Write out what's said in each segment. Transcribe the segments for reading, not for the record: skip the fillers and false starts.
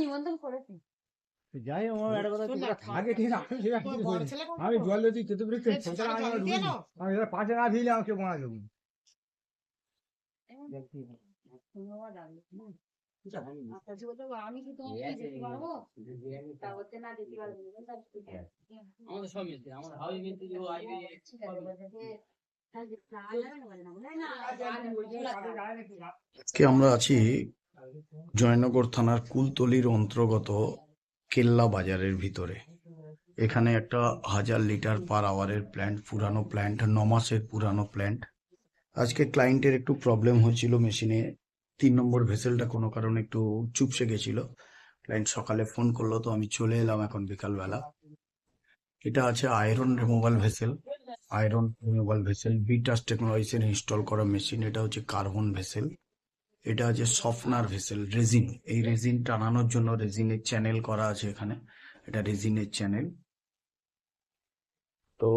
নিমন্ত্রণ করেছি। যাই আমার একটা কথা তোমরা থাকে ঠিক আছে আমি জল দিচ্ছি তেতুবৃক্ষ আমি পাঁচে না ভিলে আমাকে মনে দেবো আমি কি তোমাকে যেতে পারবো? তা হচ্ছে না যেতে পারবো আমাদের সব মিলতে আমাদের হাউস মিলতে যে আইবে ঠিক আছে। আজকে আমরা আছি জয়নগর থানার কুলতলির অন্তর্গত কেল্লা বাজারের ভিতরে। এখানে একটা 1000 লিটার পার আওয়ারের প্ল্যান্ট, পুরানো প্ল্যান্ট, 9 মাসের পুরানো প্ল্যান্ট। আজকে ক্লায়েন্টের একটু প্রবলেম হয়েছিল মেশিনে, 3 নম্বর ভেসেলটা কোনো কারণে একটু চুপসে গেছিল। ক্লায়েন্ট সকালে ফোন করলো, তো আমি চলে এলাম এখন বিকালবেলা। এটা আছে iron removal vessel, iron removal vessel বিটাস টেকনোলজিসের ইনস্টল করা মেশিন। এটা হচ্ছে কার্বন ভেসেল। এটা আছে সফটনার ভেসেল, রেজিন। এই রেজিন টানানোর জন্য রেজিনের চ্যানেল করা আছে এখানে, এটা রেজিনের চ্যানেল। তো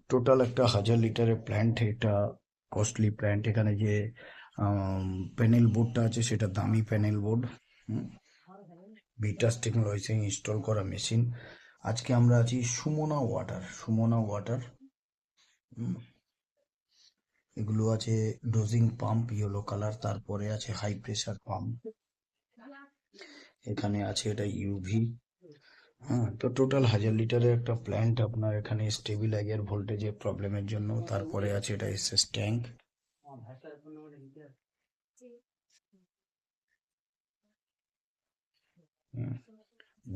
টোটাল একটা 1000 লিটারের প্ল্যান্ট, এটা কস্টলি প্ল্যান্ট। এখানে যে প্যানেল বোর্ডটা আছে সেটা দামি প্যানেল বোর্ড, বিটাস টেকনোলজিসে ইনস্টল করা মেশিন। আজকে আমরা আছি সুমনা ওয়াটার, সুমনা ওয়াটার। এগুলো আছে ডোজিং পাম্প ইয়েলো কালার, তারপরে আছে হাই প্রেসার পাম্প, এখানে আছে এটা ইউভি। হ্যাঁ, তো টোটাল 1000 লিটারের একটা প্ল্যান্ট আপনার এখানে স্টেবিলাইজার ভোল্টেজের প্রবলেমের জন্য। তারপরে আছে এটা এসএস ট্যাঙ্ক।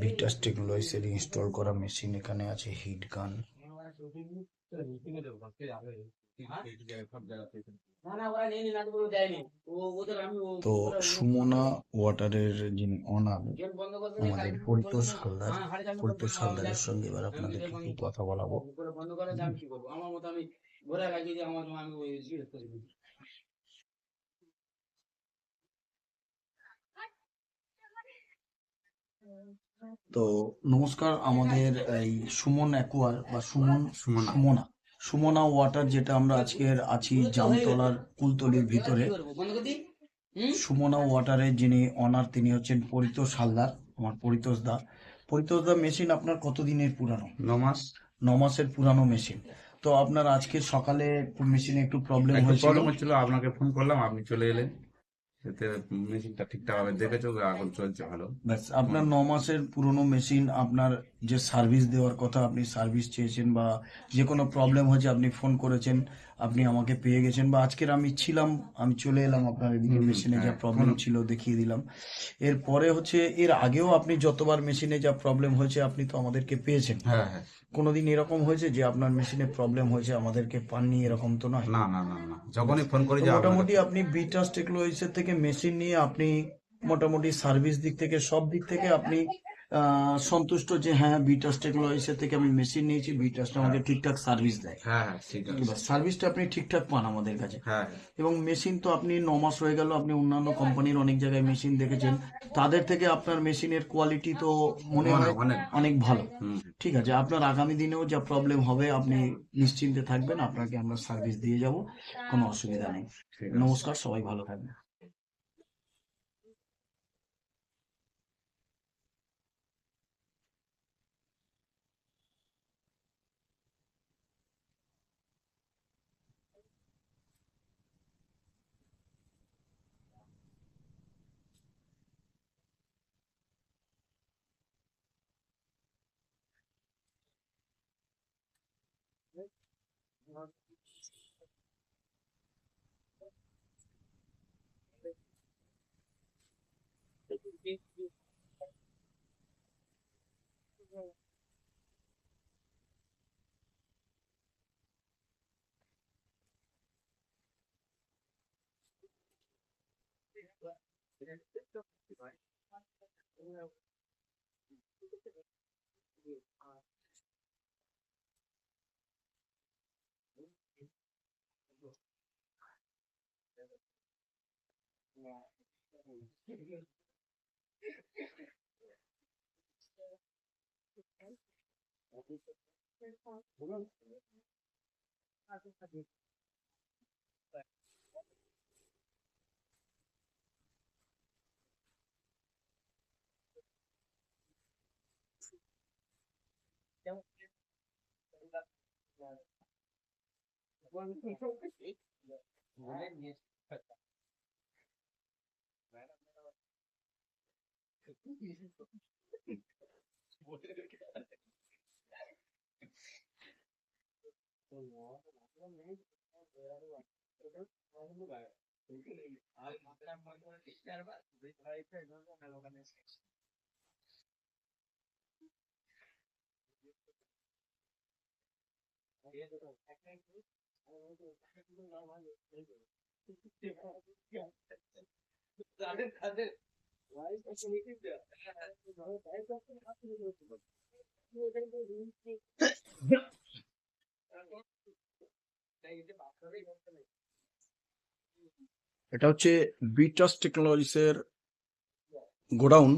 বিটাস টেকনোলজিসের ইনস্টল করা মেশিন। এখানে আছে হিট গান। তো সুমনা ওয়াটারের যিনি অনার আমাদের পরিতোষ হালদার, পরিতোষ হালদারের সঙ্গে এবার আপনাদের কিছু কথা বলাবো। তো নমস্কার, আমাদের এই সুমন অ্যাকোয়ার বা সুমনা সুমনা ওয়াটার, যেটা আমরা আজকের আছি জামতলার কুলতলির ভিতরে। সুমনা ওয়াটারের যিনি অনার তিনি হচ্ছেন পরিতোষ হালদার, আমার পরিতোষ দা। পরিতোষ দা, মেশিন আপনার কতদিনের পুরানো? 9 মাস। 9 মাসের পুরানো মেশিন। তো আপনার আজকে সকালে মেশিনে একটু প্রবলেম হচ্ছিল, আপনাকে ফোন করলাম, আপনি চলে এলেন। এতে মেশিনটা ঠিকঠাক ভাবে দেখেছো, এখন চলছে ভালো। ব্যাস, আপনার 9 মাসের পুরনো মেশিন, আপনার যে সার্ভিস দেওয়ার কথা আপনি সার্ভিস চেয়েছেন, বা যে কোনো প্রবলেম হয়েছে আপনি ফোন করেছেন, আপনি আমাকে পেয়ে গেছেন, বা আজকের আমি ছিলাম, আমি চলে এলাম আপনার এদিকে, মেশিনে যা প্রবলেম ছিল দেখিয়ে দিলাম। এরপরে হচ্ছে এর আগেও আপনি যতবার মেশিনে যা প্রবলেম হয়েছে আপনি তো আমাদেরকে পেয়েছেন। হ্যাঁ হ্যাঁ। কোনোদিন এরকম হয়েছে যে আপনার মেশিনে প্রবলেম হয়েছে আমাদেরকে পাননি, এরকম তো নয়? না না না না, যখনই ফোন করি মোটামুটি আপনি বিটাস টেকনোলজিসের থেকে মেশিন নিয়ে আপনি মোটামুটি সার্ভিস দিক থেকে সব দিক থেকে আপনি সন্তুষ্ট যে হ্যাঁ, বিটাস টেকনোলজিসের থেকে আমি মেশিন নিয়েছি, বিটাসটা আমাকে ঠিকঠাক সার্ভিস দেয়। হ্যাঁ ঠিক আছে, সার্ভিসটা আপনি ঠিকঠাক পান আমাদের কাছে। হ্যাঁ। এবং মেশিন তো আপনি 9 মাস হয়ে গেল, আপনি অন্যান্য কোম্পানির অনেক জায়গায় মেশিন দেখেছেন, তাদের থেকে আপনার মেশিনের কোয়ালিটি তো মনে হয় অনেক ভালো। ঠিক আছে, আপনার আগামী দিনেও যা প্রবলেম হবে আপনি নিশ্চিন্তে থাকবেন, আপনাকে আমরা সার্ভিস দিয়ে যাব, কোনো অসুবিধা নেই। নমস্কার, সবাই ভালো থাকবেন। এটা হচ্ছে বিটাস টেকনোলজিসের গোডাউন।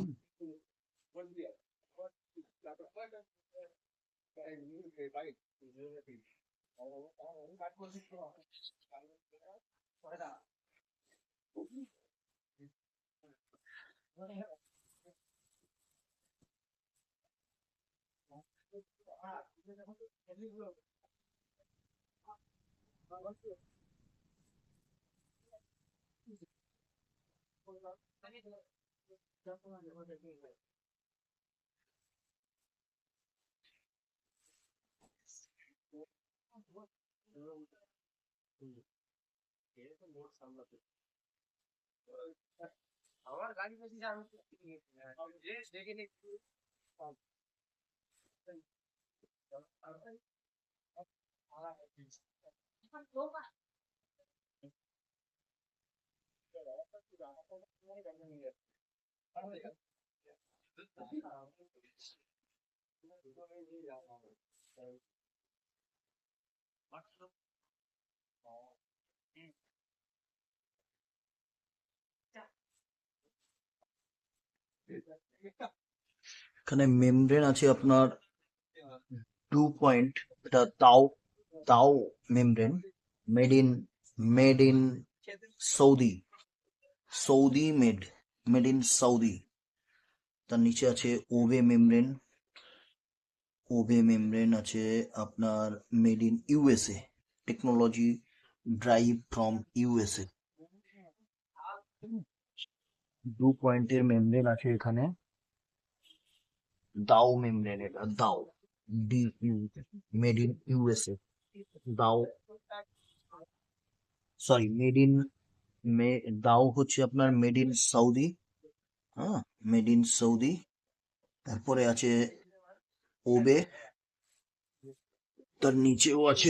এখানে মেমব্রেন আছে আপনার 2 পয়েন্ট, এটা তাও তাও membrane, made in Saudi, made in Saudi. তার নিচে আছে ওবে মেমব্রেন আছে আপনার made in USA, technology drive from USA. 2 পয়েন্টের মেমব্রেন আছে এখানে, দাও মেমব্রেন, এটা দাও মেড ইন ইউএসএ, দাও সরি দাও হচ্ছে আপনার মেড ইন সৌদি, হ্যাঁ মেড ইন সৌদি। তারপরে আছে ওবে, তার নিচেও আছে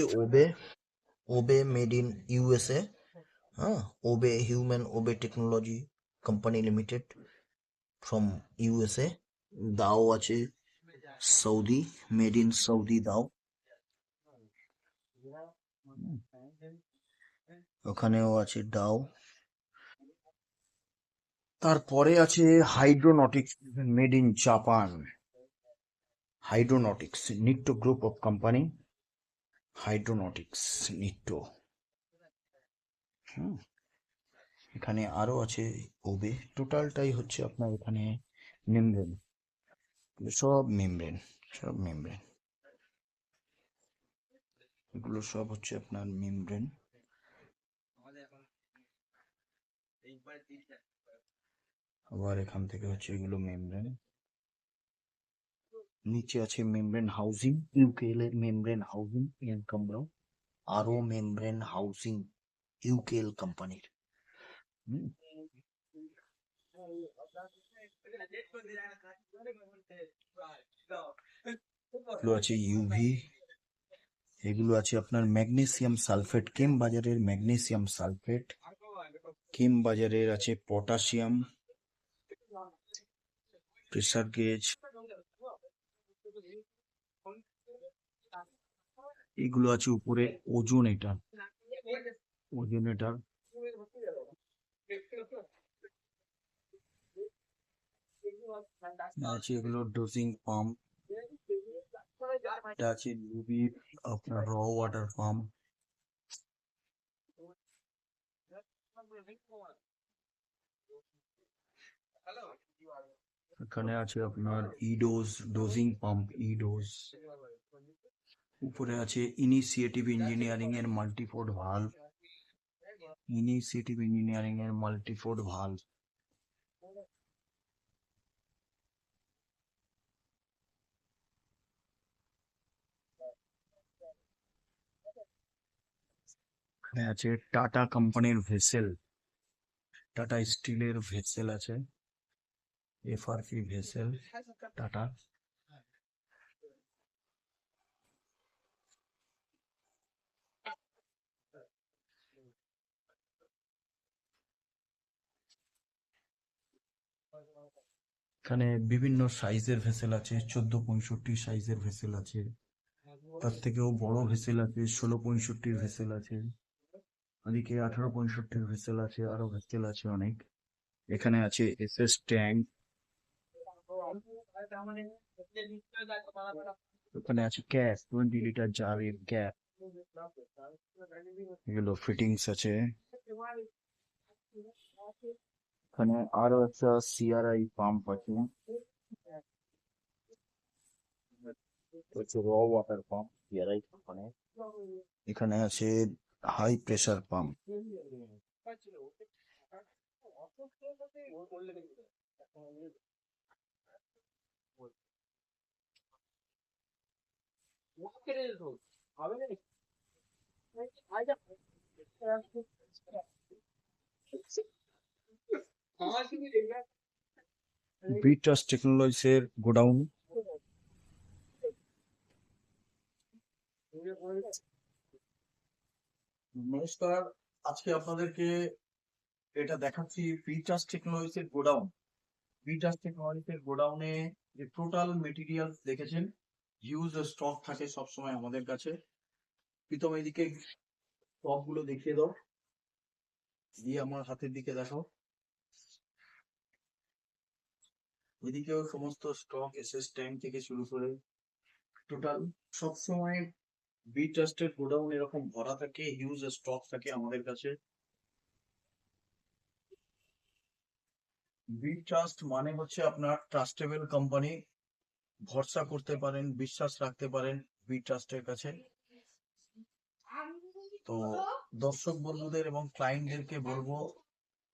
ওবে মেড ইন ইউএসএ, হ্যাঁ ওবে technology company limited from USA. Dow আছে সৌদি, মেড ইন সৌদি দাও। ওখানেও আছে ডাও। তারপরে আছে Hydranautics made in Japan, Hydranautics Nitto group of company, Hydranautics Nitto. এখানে আরো আছে ওবে। টোটালটাই হচ্ছে আপনার এখানে মেমব্রেন, সব মেমব্রেন এগুলো সব হচ্ছে আপনার মেমব্রেন। আবার এখান থেকে হচ্ছে এগুলো মেমব্রেন। নিচে আছে মেমব্রেন হাউজিং, ইউকেএল এর মেমব্রেন হাউজিং ইনকামরাও, আরো মেমব্রেন হাউজিং ইউকেএল কোম্পানির। এগুলো আছে ইউভি, এগুলো আছে আপনার ম্যাগনেসিয়াম সালফেট, কেম বাজারের ম্যাগনেসিয়াম সালফেট, কেম বাজারের আছে পটাশিয়াম, প্রেসার গেজ, এগুলো আছে উপরে ওজোনেটার আছে, এগুলো ডোজিং পাম্প, এটা আছে লুবি আপনার র ওয়াটার পাম্প। এখানে আছে আপনার ইডোজ ডোজিং পাম্প, ইডোজ উপরে আছে ইনিশিয়েটিভ ইঞ্জিনিয়ারিং এর মাল্টিপোর্ট ভালভ, ইনিশিয়েটিভ ইঞ্জিনিয়ারিং এর মাল্টিপোর্ট ভালভ। এখানে আছে টাটা কোম্পানির ভেসেল, টাটা স্টিলের ভেসেল আছে, এফআরপি ভেসেল টাটা। এখানে বিভিন্ন সাইজের ভেসেল আছে, 14-65 সাইজের ভেসেল আছে, তার থেকেও বড় ভেসেল আছে, 16-65 ভেসেল আছে, ওদিকে 18-65 ভেসেল আছে, আরো ভেসেল আছে অনেক। এখানে আছে এসএস ট্যাঙ্ক, ওখানে আছে ক্যাপ, 20 লিটার জারের ক্যাপ, এগুলো ফিটিংস আছে। এখানে আরো একটা সিআরআই পাম্প আছে, র ওয়াটার পাম্প সিআরআই কোম্পানির। এখানে আছে হাই প্রেসার পাম্প। বিটাস টেকনোলজিসের গোডাউন। নমস্কার, আজকে আপনাদেরকে এটা দেখাচ্ছি বিটাস টেকনোলজিসের গোডাউন। বিটাস টেকনোলজিসের গোডাউনে যে টোটাল মেটেরিয়াল দেখেছেন, হিউজ স্টক থাকে সবসময় আমাদের কাছে। প্রীতম এদিকে স্টক গুলো দেখিয়ে দাও, দিয়ে আমার হাতের দিকে দেখো, এদিকেও সমস্ত স্টক এসএস ট্যাঙ্ক থেকে শুরু করে টোটাল সবসময় বি ট্রাস্টের গোডাউন এরকম ভরা থাকে, হিউজ স্টক থাকে আমাদের কাছে। বি ট্রাস্ট মানে হচ্ছে আপনার ট্রাস্টেবল কোম্পানি, ভরসা করতে পারেন, বিশ্বাস রাখতে পারেন বি ট্রাস্টের কাছে। তো দর্শক বন্ধুদের এবং ক্লায়েন্টদেরকে বলবো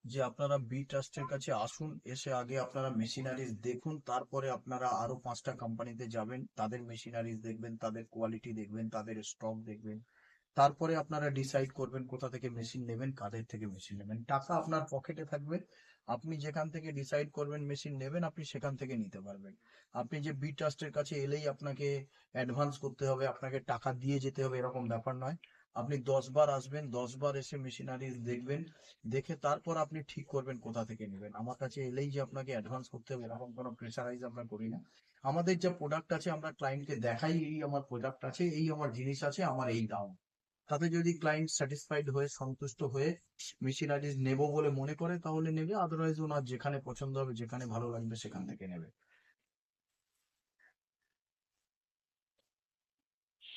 যে আপনারা বি ট্রাস্টের কাছে আসুন, এসে আগে আপনারা মেশিনারিজ দেখুন, তারপরে আপনারা আরো 5টা কোম্পানিতে যাবেন, তাদের মেশিনারিজ দেখবেন, তাদের কোয়ালিটি দেখবেন, তাদের স্টক দেখবেন, তারপরে আপনারা ডিসাইড করবেন কোথা থেকে মেশিন নেবেন, কাদের থেকে মেশিন নেবেন। টাকা আপনার পকেটে থাকবে, আপনি যেখান থেকে ডিসাইড করবেন মেশিন নেবেন, আপনি সেখান থেকে নিতে পারবেন। আপনি যে বি ট্রাস্টের কাছে এলেই আপনাকে অ্যাডভান্স করতে হবে, আপনাকে টাকা দিয়ে যেতে হবে, এরকম ব্যাপার নয়। আপনি 10 বার আসবেন, 10 বার এসে মেশিনারিজ দেখবেন, দেখে তারপর আপনি ঠিক করবেন কোথা থেকে নেবেন। আমার কাছে এলেই যে আপনাকে অ্যাডভান্স করতে হবে এরকম কোনো প্রেসারাইজ আমরা করি না। আমাদের যে প্রোডাক্ট আছে আমরা ক্লায়েন্টকে দেখাই, এই আমার প্রোডাক্ট আছে, এই আমার জিনিস আছে, আমার এই দাম। তাতে যদি ক্লায়েন্ট স্যাটিসফাইড হয়ে, সন্তুষ্ট হয়ে মেশিনারিজ নেব বলে মনে করে তাহলে নেবে, আদারওয়াইজ ওনার যেখানে পছন্দ হবে, যেখানে ভালো লাগবে সেখান থেকে নেবে।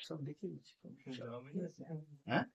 সব দেখিয়ে দিচ্ছি। হ্যাঁ।